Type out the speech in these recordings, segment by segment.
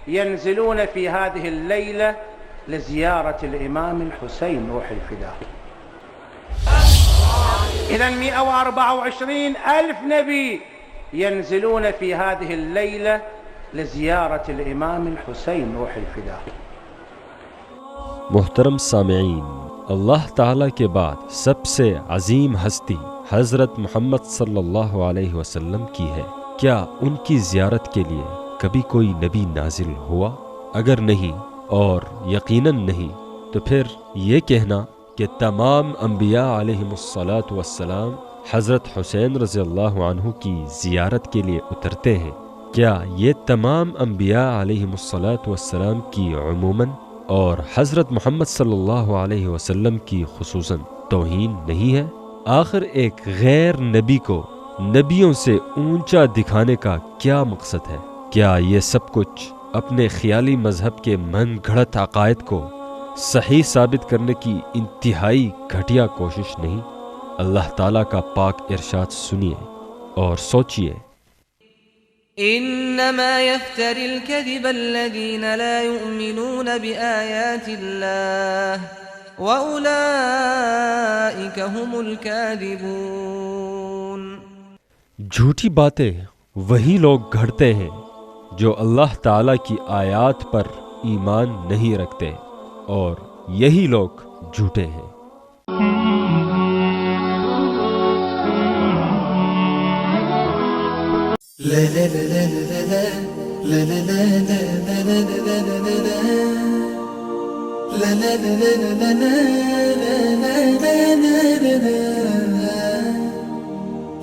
ينزلون في هذه الليلة لزيارة الإمام الحسين روح الفداء. إذن 124 ألف نبي ينزلون في هذه الليلة لزيارة الإمام الحسين روح الفداء. मोहतरम सामईन, अल्लाह ताला के बाद सबसे अजीम हस्ती हज़रत मोहम्मद सल्लल्लाहु अलैहि वसल्लम की है। क्या उनकी ज़ियारत के लिए कभी कोई नबी नाजिल हुआ? अगर नहीं और यकीनन नहीं, तो फिर ये कहना कि तमाम अम्बिया अलैहिमुस्सलातु वस्सलाम हज़रत हुसैन रज़ियल्लाहु अन्हु की ज़ियारत के लिए उतरते हैं, क्या ये तमाम अम्बिया अलैहिमुस्सलातु वस्सलाम की उमूमन और हज़रत मोहम्मद सल्लल्लाहु अलैहि वसल्लम की खुसूसन तौहीन नहीं है? आखिर एक गैर नबी को नबियों से ऊंचा दिखाने का क्या मकसद है? क्या ये सब कुछ अपने ख्याली मजहब के मन घड़त अकायद को सही साबित करने की इंतहाई घटिया कोशिश नहीं? अल्लाह ताला का पाक इरशाद सुनिए और सोचिए। इन्नमा यफ्तरिल कज़िब अल्लज़ीना ला युमिनून बिआयातिल्लाह व उलाइका हुमुल काज़िबून। झूठी बातें वही लोग घड़ते हैं जो अल्लाह ताला की आयात पर ईमान नहीं रखते, और यही लोग झूठे हैं।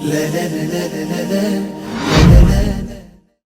la la la la la la